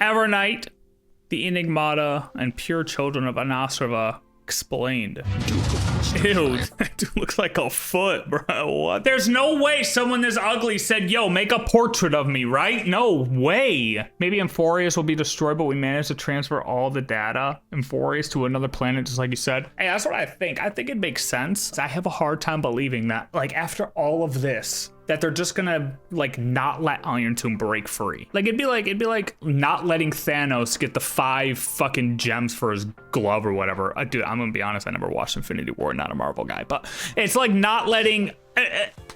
Evernight, the Enigmata, and pure children of Anasrava explained. Ew, that dude looks like a foot, bro. What? There's no way someone this ugly said, yo, make a portrait of me, right? No way. Maybe Amphorius will be destroyed, but we managed to transfer all the data, Amphorius, to another planet, just like you said. Hey, that's what I think. I think it makes sense. I have a hard time believing that, like, after all of this, that they're just gonna like not let Iron Tomb break free. Like it'd be like not letting Thanos get the 5 fucking gems for his glove or whatever. Dude, I'm gonna be honest, I never watched Infinity War, not a Marvel guy, but it's like not letting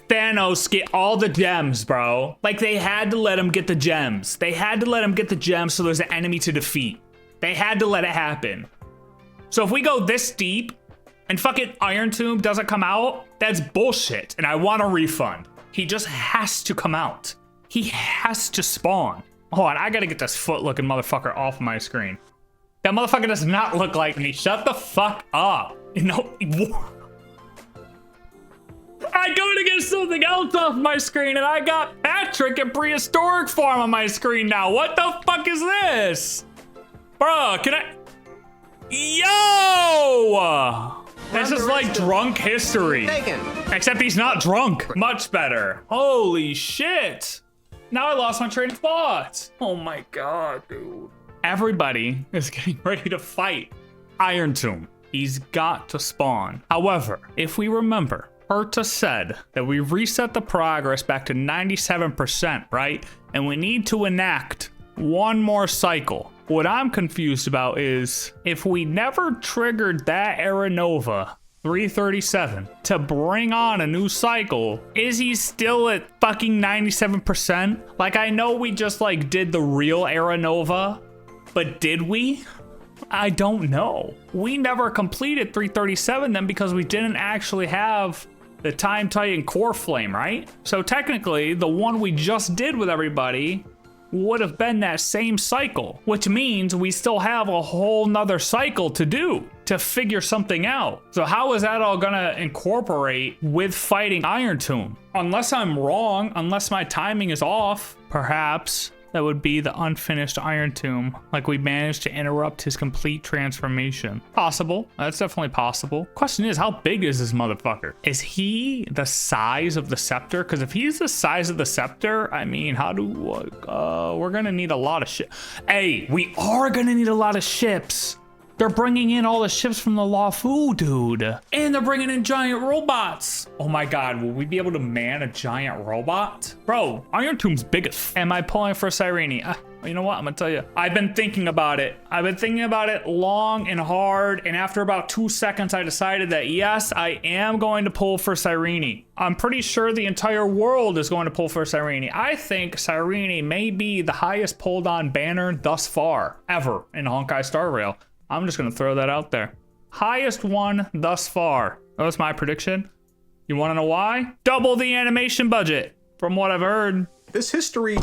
Thanos get all the gems, bro. Like they had to let him get the gems. They had to let him get the gems so there's an enemy to defeat. They had to let it happen. So if we go this deep and fucking Iron Tomb doesn't come out, that's bullshit, and I want a refund. He just has to come out. He has to spawn. Hold on, I gotta get this foot-looking motherfucker off my screen. That motherfucker does not look like me. Shut the fuck up. You know, I go to get something else off my screen and I got Patrick in prehistoric form on my screen now. What the fuck is this? Bro, can I? Yo! This is like drunk history. Except he's not drunk. Much better. Holy shit. Now I lost my train of thought. Oh my god, dude. Everybody is getting ready to fight Iron Tomb. He's got to spawn. However, if we remember, Herta said that we reset the progress back to 97%, right? And we need to enact one more cycle. What I'm confused about is if we never triggered that Era Nova 337 to bring on a new cycle, is he still at fucking 97%? Like I know we just like did the real Era Nova, but did we? I don't know. We never completed 337 then because we didn't actually have the Time Titan Core Flame, right? So technically the one we just did with everybody would have been that same cycle, which means we still have a whole nother cycle to do to figure something out. So how is that all gonna incorporate with fighting Iron Tomb? Unless I'm wrong, unless my timing is off, perhaps that would be the unfinished Iron Tomb. Like we managed to interrupt his complete transformation. Possible, that's definitely possible. Question is, how big is this motherfucker? Is he the size of the scepter? Because if he's the size of the scepter, I mean, how do, we're gonna need a lot of shit. Hey, we are gonna need a lot of ships. They're bringing in all the ships from the Lafu, dude. And they're bringing in giant robots. Oh my God, will we be able to man a giant robot? Bro, Iron Tomb's biggest. Am I pulling for Cyrene? You know what, I'm gonna tell you. I've been thinking about it. I've been thinking about it long and hard. And after about 2 seconds, I decided that yes, I am going to pull for Cyrene. I'm pretty sure the entire world is going to pull for Cyrene. I think Cyrene may be the highest pulled on banner thus far ever in Honkai Star Rail. I'm just gonna throw that out there. Highest one thus far. That was my prediction. You wanna know why? Double the animation budget, from what I've heard. This history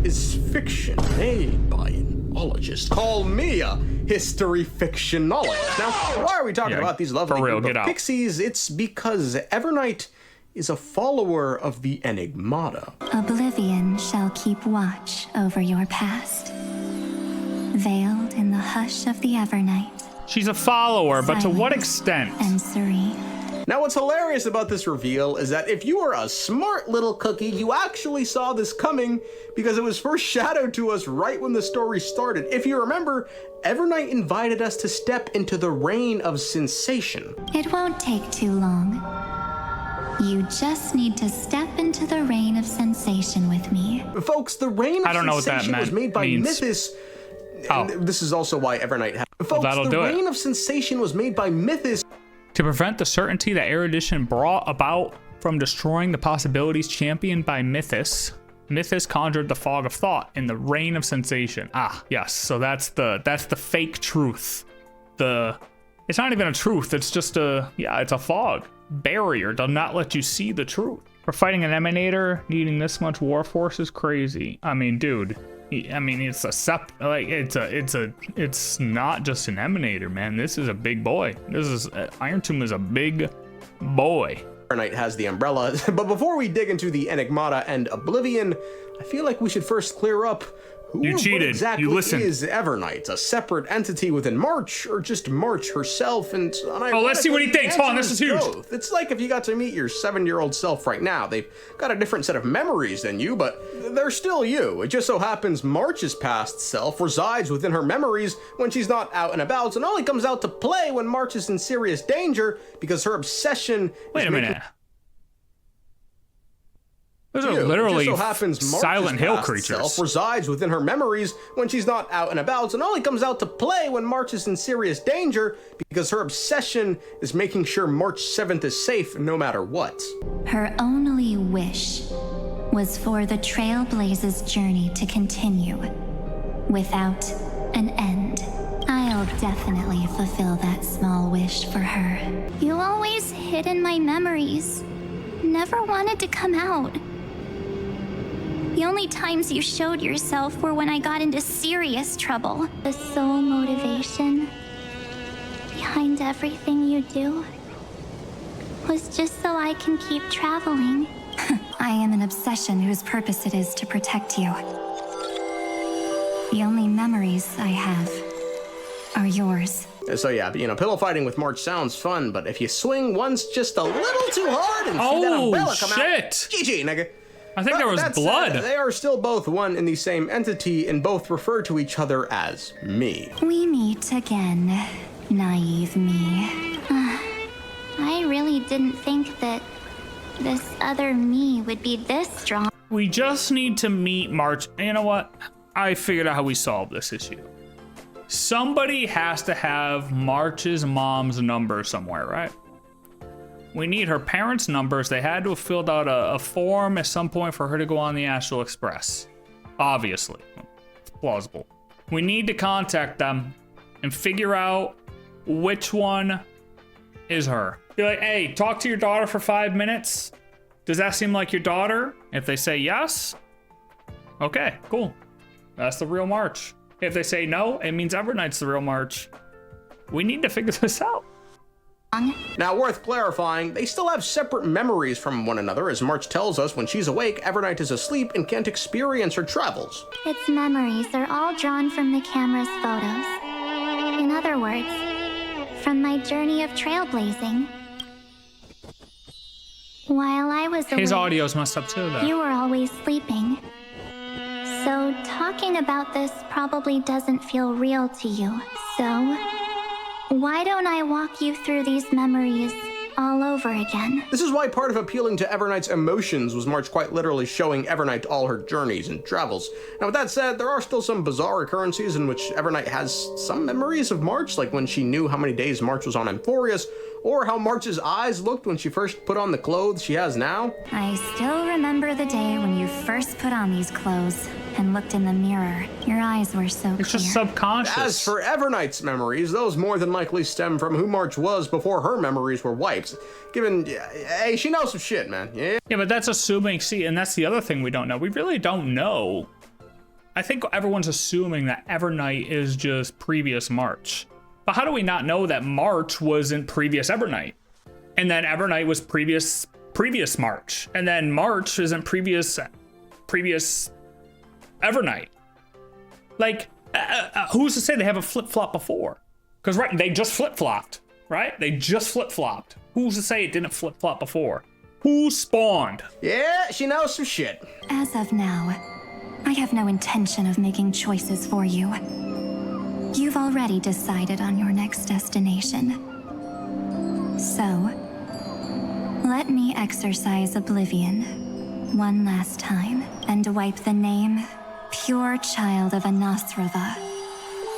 is fiction made by an ologist. Call me a history fictionologist. Now, why are we talking about these lovely group of pixies? It's because Evernight is a follower of the Enigmata. Oblivion shall keep watch over your past. Veiled in the hush of the Evernight. She's a follower, but to what extent? And serene. Now, what's hilarious about this reveal is that if you were a smart little cookie, you actually saw this coming because it was first shadowed to us right when the story started. If you remember, Evernight invited us to step into the reign of sensation. It won't take too long. You just need to step into the reign of sensation with me. Folks, the reign of sensation was made by Mythos. This is also why Evernight had. Folks, the reign of sensation was made by Mythos to prevent the certainty that Erudition brought about from destroying the possibilities championed by Mythos. Mythos conjured the fog of thought in the reign of sensation. Ah, yes. So that's the fake truth. It's not even a truth. It's just it's a fog barrier. Does not let you see the truth. For fighting an emanator, needing this much war force is crazy. I mean, dude. I mean, it's it's not just an emanator, man. This is a big boy. Iron Tomb is a big boy. Evernight has the umbrella, but before we dig into the Enigmata and Oblivion, I feel like we should first clear up You cheated. Exactly, you listened. Is Evernight a separate entity within March, or just March herself? And let's see what he thinks. Hold on, this is huge. Both. It's like if you got to meet your 7-year-old self right now. They've got a different set of memories than you, but they're still you. It just so happens March's past self resides within her memories when she's not out and about, and only comes out to play when March is in serious danger because her obsession. Wait a minute. Those are literally Silent Hill creatures. Self resides within her memories when she's not out and about, and only comes out to play when March is in serious danger because her obsession is making sure March 7th is safe no matter what. Her only wish was for the Trailblaze's journey to continue without an end. I'll definitely fulfill that small wish for her. You always hid in my memories. Never wanted to come out. The only times you showed yourself were when I got into serious trouble. The sole motivation behind everything you do was just so I can keep traveling. I am an obsession whose purpose it is to protect you. The only memories I have are yours. So yeah, pillow fighting with March sounds fun, but if you swing once just a little too hard and see that umbrella come out, GG, nigga. I think there was blood. They are still both one and the same entity, and both refer to each other as me. We meet again, naive me. I really didn't think that this other me would be this strong. We just need to meet March. You know what? I figured out how we solve this issue. Somebody has to have March's mom's number somewhere, right? We need her parents' numbers. They had to have filled out a form at some point for her to go on the Astral Express. Obviously. It's plausible. We need to contact them and figure out which one is her. Be like, hey, talk to your daughter for 5 minutes. Does that seem like your daughter? If they say yes, okay, cool. That's the real March. If they say no, it means Evernight's the real March. We need to figure this out. Now, worth clarifying, they still have separate memories from one another, as March tells us when she's awake, Evernight is asleep and can't experience her travels. Its memories are all drawn from the camera's photos. In other words, from my journey of trailblazing. While I was awake, his audio's messed up too, though. You were always sleeping. So talking about this probably doesn't feel real to you. So why don't I walk you through these memories all over again? This is why part of appealing to Evernight's emotions was March quite literally showing Evernight all her journeys and travels. Now with that said, there are still some bizarre occurrences in which Evernight has some memories of March, like when she knew how many days March was on Amphorius, or how March's eyes looked when she first put on the clothes she has now. I still remember the day when you first put on these clothes and looked in the mirror. Your eyes were so clear. It's just subconscious. As for Evernight's memories, those more than likely stem from who March was before her memories were wiped. Given, hey, she knows some shit, man. Yeah, but that's assuming, see, and that's the other thing we don't know. We really don't know. I think everyone's assuming that Evernight is just previous March. But how do we not know that March was in previous Evernight? And then Evernight was previous March. And then March is in previous Evernight. Like, who's to say they haven't flip-flopped before? Because, right, they just flip-flopped, right? They just flip-flopped. Who's to say it didn't flip-flop before? Who spawned? Yeah, she knows some shit. As of now, I have no intention of making choices for you. You've already decided on your next destination. So, let me exercise oblivion one last time and wipe the name Pure Child of Anasrava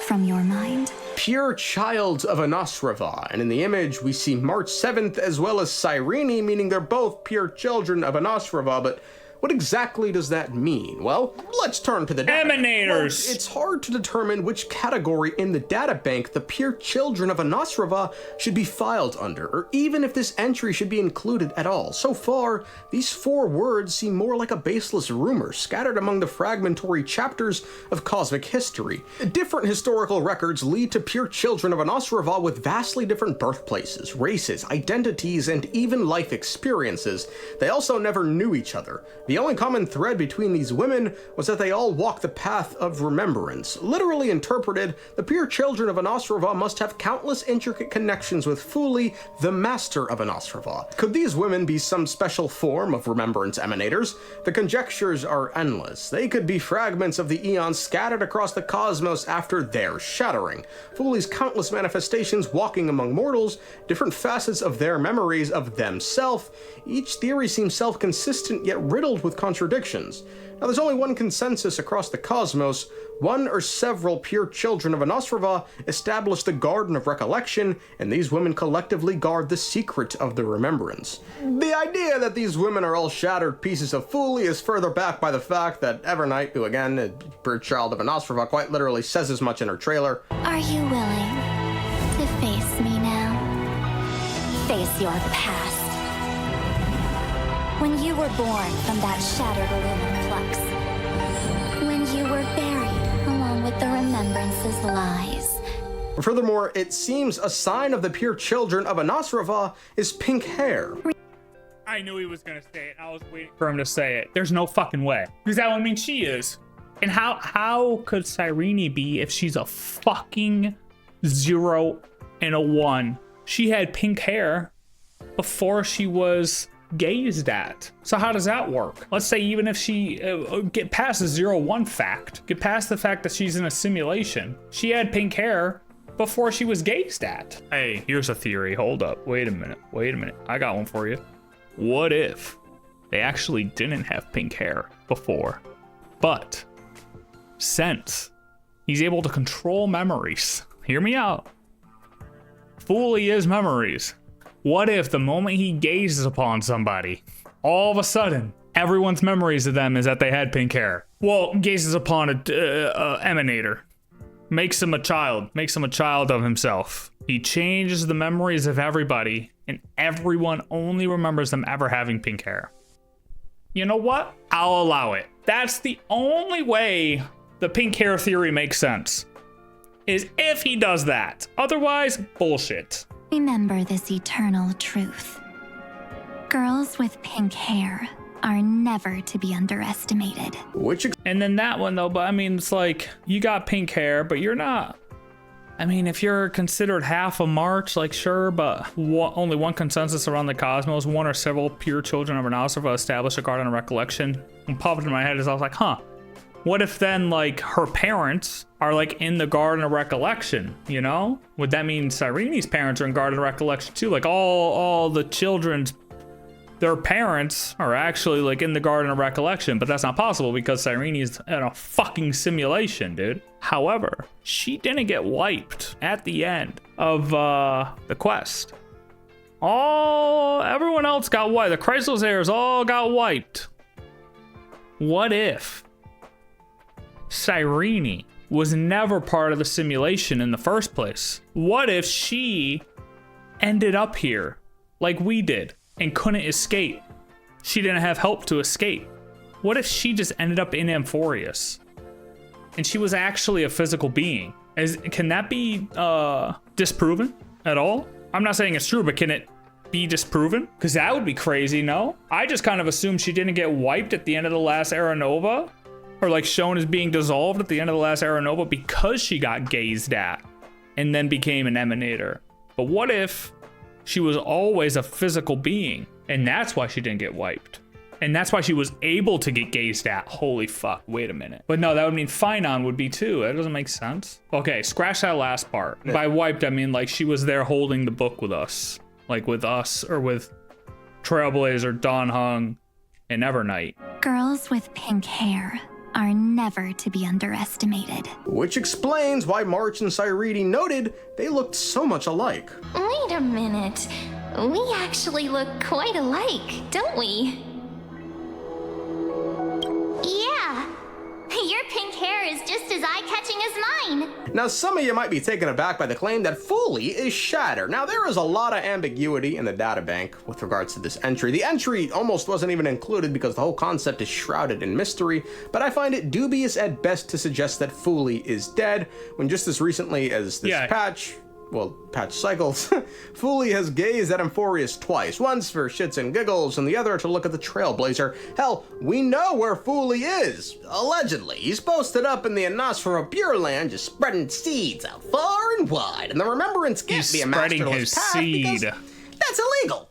from your mind. Pure Child of Anasrava, and in the image we see March 7th as well as Cyrene, meaning they're both pure children of Anasrava, but what exactly does that mean? Well, let's turn to the data. Emanators! Well, it's hard to determine which category in the databank the pure children of Anasrava should be filed under, or even if this entry should be included at all. So far, these 4 words seem more like a baseless rumor scattered among the fragmentary chapters of cosmic history. Different historical records lead to pure children of Anasrava with vastly different birthplaces, races, identities, and even life experiences. They also never knew each other. The The only common thread between these women was that they all walk the path of remembrance. Literally interpreted, the pure children of Anosrava must have countless intricate connections with Fuli, the master of Anosrava. Could these women be some special form of remembrance emanators? The conjectures are endless. They could be fragments of the eons scattered across the cosmos after their shattering. Fuli's countless manifestations walking among mortals, different facets of their memories of themselves. Each theory seems self-consistent yet riddled with contradictions. Now there's only one consensus across the cosmos. One or several pure children of Anosrava establish the Garden of Recollection, and these women collectively guard the secret of the remembrance. The idea that these women are all shattered pieces of Fuli is further backed by the fact that Evernight, who again, a pure child of Anosrava, quite literally says as much in her trailer. Are you willing to face me now? Face your past. When you were born from that shattered lunar flux. When you were buried along with the remembrance's lies. Furthermore, it seems a sign of the pure children of Anosrava is pink hair. I knew he was gonna say it. I was waiting for him to say it. There's no fucking way. Because that would mean she is. And how could Cyrene be if she's a fucking 0 and a 1? She had pink hair before she was gazed at. So how does that work? Let's say even if she get past the 0-1 fact, get past the fact that she's in a simulation, she had pink hair before she was gazed at. Hey, here's a theory. Hold up. Wait a minute. I got one for you. What if they actually didn't have pink hair before, but since he's able to control memories, hear me out, Fuli is memories. What if the moment he gazes upon somebody, all of a sudden, everyone's memories of them is that they had pink hair? Well, gazes upon a emanator, makes him a child of himself. He changes the memories of everybody, and everyone only remembers them ever having pink hair. You know what? I'll allow it. That's the only way the pink hair theory makes sense, is if he does that. Otherwise, bullshit. Remember this eternal truth. Girls with pink hair are never to be underestimated. And then that one though, but I mean, it's like, you got pink hair, but you're not. I mean, if you're considered half a March, like sure, but only one consensus around the cosmos, one or several pure children of Anosrava establish a Garden of Recollection. What popped into my head is I was like, huh, what if then like her parents are like in the Garden of Recollection, you know? Would that mean Cyrene's parents are in Garden of Recollection too? Like all the children's, their parents are actually like in the Garden of Recollection, but that's not possible because Cyrene's in a fucking simulation, dude. However, she didn't get wiped at the end of the quest. Everyone else got wiped. The Chrysalis heirs all got wiped. What if Cyrene was never part of the simulation in the first place? What if she ended up here like we did and couldn't escape? She didn't have help to escape. What if she just ended up in Amphorius and she was actually a physical being? Can that be disproven at all? I'm not saying it's true, but can it be disproven? Because that would be crazy, no? I just kind of assumed she didn't get wiped at the end of the last Era Nova, or like shown as being dissolved at the end of the last Era Nova because she got gazed at and then became an emanator. But what if she was always a physical being and that's why she didn't get wiped? And that's why she was able to get gazed at. Holy fuck, wait a minute. But no, that would mean Finon would be too. That doesn't make sense. Okay, scratch that last part. Yeah. By wiped, I mean like she was there holding the book with us. Like with us or with Trailblazer, Dawn Hung, and Evernight. Girls with pink hair are never to be underestimated. Which explains why March and Cyrene noted they looked so much alike. Wait a minute. We actually look quite alike, don't we? Yeah. Your pink hair is just as eye-catching as mine. Now, some of you might be taken aback by the claim that Fuli is shattered. Now, there is a lot of ambiguity in the databank with regards to this entry. The entry almost wasn't even included because the whole concept is shrouded in mystery, but I find it dubious at best to suggest that Fuli is dead, when just as recently as this patch, patch cycles, Fooly has gazed at Amphorius twice, once for shits and giggles, and the other to look at the Trailblazer. Hell, we know where Fooly is. Allegedly, he's posted up in the Ionosphera Pure Land, just spreading seeds out far and wide, and the Remembrance can't be a masterless path because that's illegal.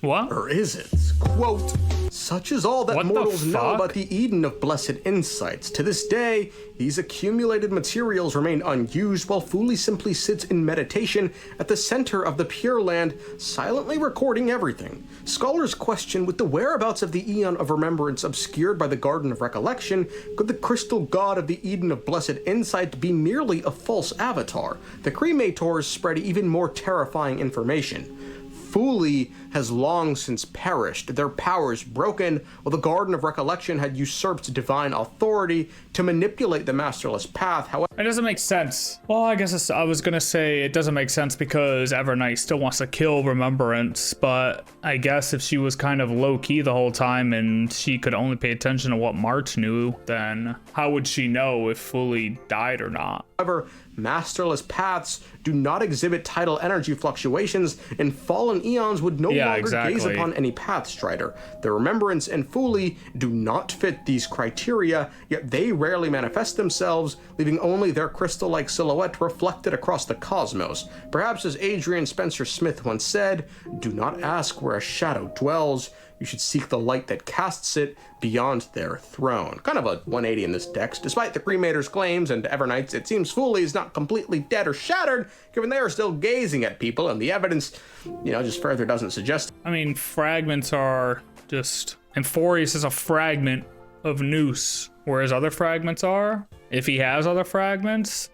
What? Or is it? Quote, such is all that mortals know about the Eden of Blessed Insights. To this day, these accumulated materials remain unused while Fooly simply sits in meditation at the center of the Pure Land, silently recording everything. Scholars question, with the whereabouts of the Eon of Remembrance obscured by the Garden of Recollection, could the crystal god of the Eden of Blessed Insight be merely a false avatar? The cremators spread even more terrifying information. Fooly has long since perished, their powers broken, while the Garden of Recollection had usurped divine authority to manipulate the masterless path. However, it doesn't make sense. Well, I guess I was gonna say it doesn't make sense because Evernight still wants to kill Remembrance, but I guess if she was kind of low-key the whole time and she could only pay attention to what March knew, then how would she know if Fooly died or not? However, masterless paths do not exhibit tidal energy fluctuations, and fallen eons would no longer gaze upon any path strider. The Remembrance and Fooly do not fit these criteria, yet they rarely manifest themselves, leaving only their crystal-like silhouette reflected across the cosmos. Perhaps as Adrian Spencer Smith once said, do not ask where a shadow dwells, you should seek the light that casts it beyond their throne. Kind of a 180 in this text. Despite the Cremator's claims and Evernights, it seems Fooly is not completely dead or shattered, given they are still gazing at people, and the evidence, just further doesn't suggest. I mean, fragments are just... Amphorius is a fragment of Noose, whereas other fragments are. If he has other fragments,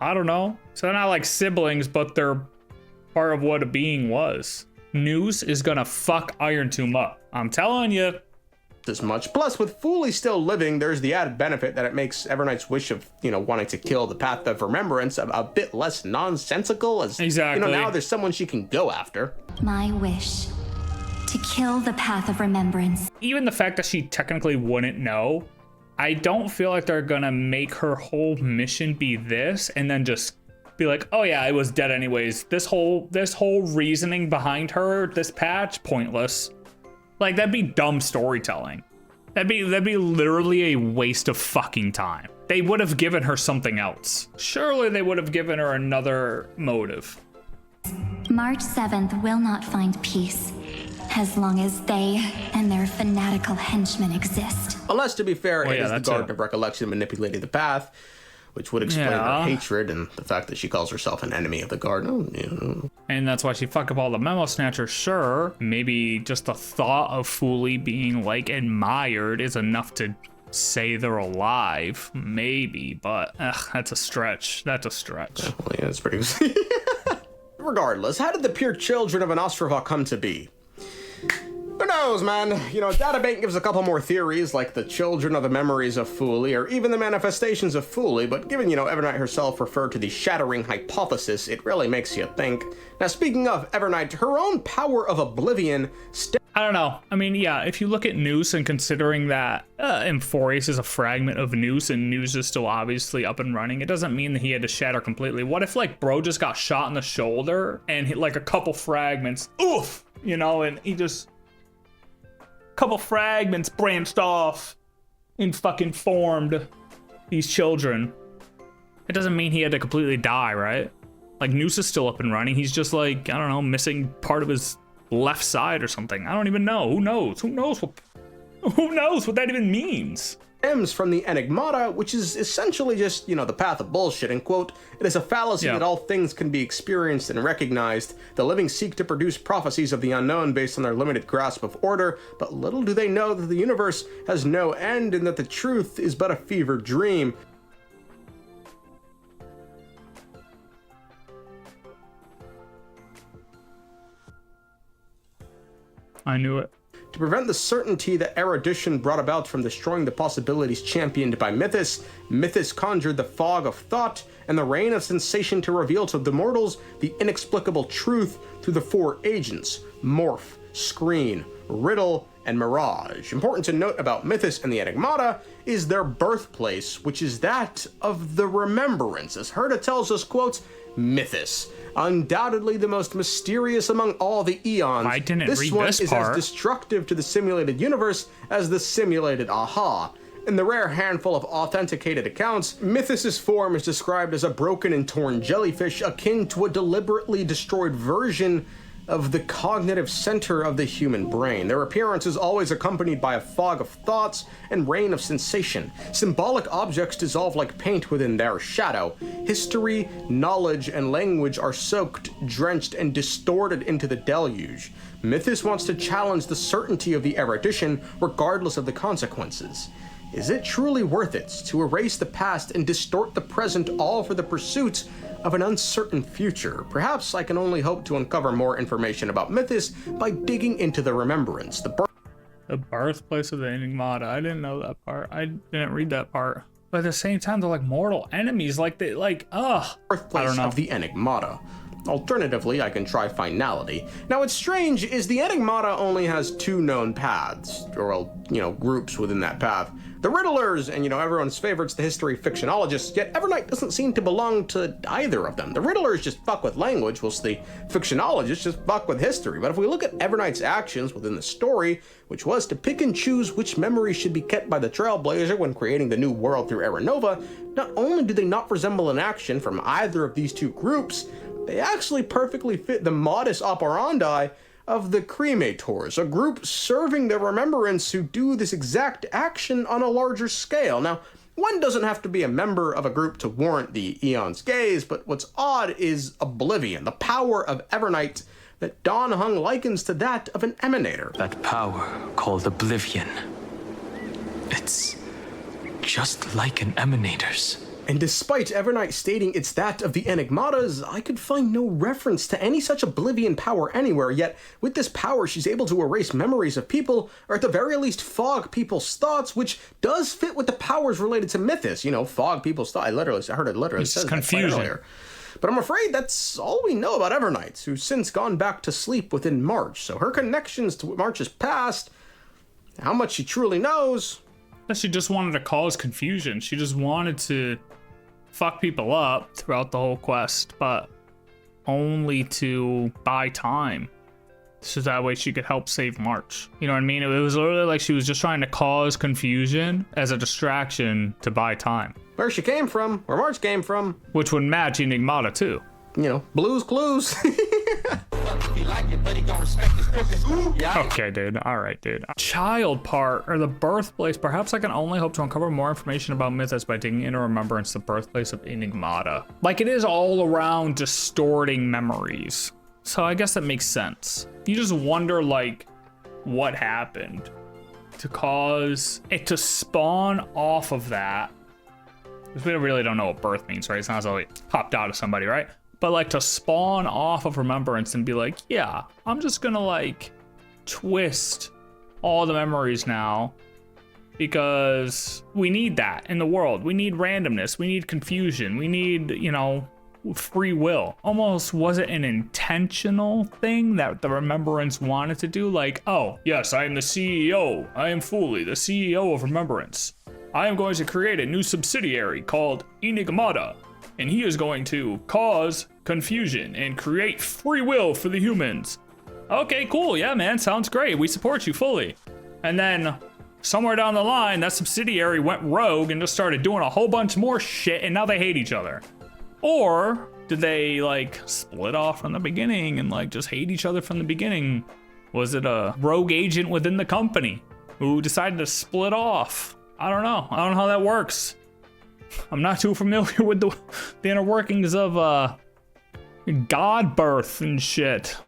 I don't know. So they're not like siblings, but they're part of what a being was. Noose is gonna fuck Iron Tomb up. I'm telling you. As much. Plus, with Fooly still living, there's the added benefit that it makes Evernight's wish of, wanting to kill the Path of Remembrance a bit less nonsensical, as, now there's someone she can go after. My wish, to kill the Path of Remembrance. Even the fact that she technically wouldn't know, I don't feel like they're gonna make her whole mission be this, and then just be like, oh yeah, it was dead anyways. This whole reasoning behind her, this patch, pointless. Like, that'd be dumb storytelling. That'd be literally a waste of fucking time. They would have given her something else. Surely they would have given her another motive. March 7th will not find peace as long as they and their fanatical henchmen exist. Unless, to be fair, it is the Garden of Recollection manipulating the path, which would explain her hatred and the fact that she calls herself an enemy of the garden. And that's why she fucked up all the memo snatchers, sure. Maybe just the thought of Fooly being, admired is enough to say they're alive. Maybe, but that's a stretch. That's a stretch. Yeah, it's pretty... Regardless, how did the pure children of Ionosphera come to be? Who knows, man? Databank gives a couple more theories, like the children of the memories of Fooly, or even the manifestations of Fooly, but given, Evernight herself referred to the shattering hypothesis, it really makes you think. Now, speaking of Evernight, her own power of oblivion... I don't know. I mean, yeah, if you look at Noose and considering that Amphorius is a fragment of Noose and Noose is still obviously up and running, it doesn't mean that he had to shatter completely. What if, bro just got shot in the shoulder and hit, a couple fragments, oof, and he just... couple fragments branched off and fucking formed these children. It doesn't mean he had to completely die, right? Noose is still up and running. He's just I don't know, missing part of his left side or something. I don't even know. Who knows? Who knows what that even means? Stems from the Enigmata, which is essentially just, the path of bullshit, and quote, it is a fallacy that all things can be experienced and recognized. The living seek to produce prophecies of the unknown based on their limited grasp of order, but little do they know that the universe has no end and that the truth is but a fevered dream. I knew it. To prevent the certainty that erudition brought about from destroying the possibilities championed by Mythos, Mythos conjured the fog of thought and the rain of sensation to reveal to the mortals the inexplicable truth through the four agents: Morph, Screen, Riddle, and mirage. Important to note about Mythos and the Enigmata is their birthplace, which is that of the remembrance. As Herta tells us, quote, Mythos, undoubtedly the most mysterious among all the eons. I didn't this read one this is part. as destructive to the simulated universe as the simulated Aha. In the rare handful of authenticated accounts, Mythos' form is described as a broken and torn jellyfish akin to a deliberately destroyed version of the cognitive center of the human brain. Their appearance is always accompanied by a fog of thoughts and rain of sensation. Symbolic objects dissolve like paint within their shadow. History, knowledge, and language are soaked, drenched, and distorted into the deluge. Mythos wants to challenge the certainty of the erudition, regardless of the consequences. Is it truly worth it to erase the past and distort the present, all for the pursuit of an uncertain future? Perhaps I can only hope to uncover more information about Mythos by digging into the remembrance. The birthplace of the Enigmata. I didn't know that part. I didn't read that part. But at the same time, they're like mortal enemies. Birthplace of the Enigmata. Alternatively, I can try finality. Now, what's strange is the Enigmata only has 2 known paths, or, groups within that path. The Riddlers, and, everyone's favorites, the history fictionologists, yet Evernight doesn't seem to belong to either of them. The Riddlers just fuck with language, whilst the fictionologists just fuck with history. But if we look at Evernight's actions within the story, which was to pick and choose which memories should be kept by the Trailblazer when creating the new world through Era Nova, not only do they not resemble an action from either of these 2 groups, they actually perfectly fit the modus operandi of the Cremators, a group serving the Remembrance who do this exact action on a larger scale. Now, one doesn't have to be a member of a group to warrant the Eon's gaze, but what's odd is Oblivion, the power of Evernight that Don Hung likens to that of an emanator. That power called Oblivion. It's just like an emanator's. And despite Evernight stating it's that of the Enigmatas, I could find no reference to any such Oblivion power anywhere, yet with this power she's able to erase memories of people, or at the very least fog people's thoughts, which does fit with the powers related to Mythos. Fog people's thoughts. I heard it literally. It's confusion. Earlier. But I'm afraid that's all we know about Evernight, who's since gone back to sleep within March, so her connections to March's past, how much she truly knows... She just wanted to cause confusion. She just wanted to fuck people up throughout the whole quest, but only to buy time. So that way she could help save March. You know what I mean? It was literally like she was just trying to cause confusion as a distraction to buy time. Where she came from, where March came from. Which would match Enigmata too. Blue's Clues. Okay, dude. All right, dude. Child part, or the birthplace. Perhaps I can only hope to uncover more information about Mythos by digging into remembrance, the birthplace of Enigmata. It is all around distorting memories. So I guess that makes sense. You just wonder, what happened to cause it to spawn off of that. Because we really don't know what birth means, right? It's not as though it popped out of somebody, right? But to spawn off of remembrance and be like, yeah, I'm just gonna twist all the memories now because we need that in the world. We need randomness. We need confusion. We need, free will. Almost was it an intentional thing that the remembrance wanted to do? Oh, yes, I am the CEO. I am fully the CEO of remembrance. I am going to create a new subsidiary called Enigmata. And he is going to cause confusion and create free will for the humans. Okay, cool. Yeah, man. Sounds great. We support you fully. And then somewhere down the line, that subsidiary went rogue and just started doing a whole bunch more shit, and now they hate each other. Or did they split off from the beginning and just hate each other from the beginning? Was it a rogue agent within the company who decided to split off? I don't know. I don't know how that works. I'm not too familiar with the inner workings of God birth and shit.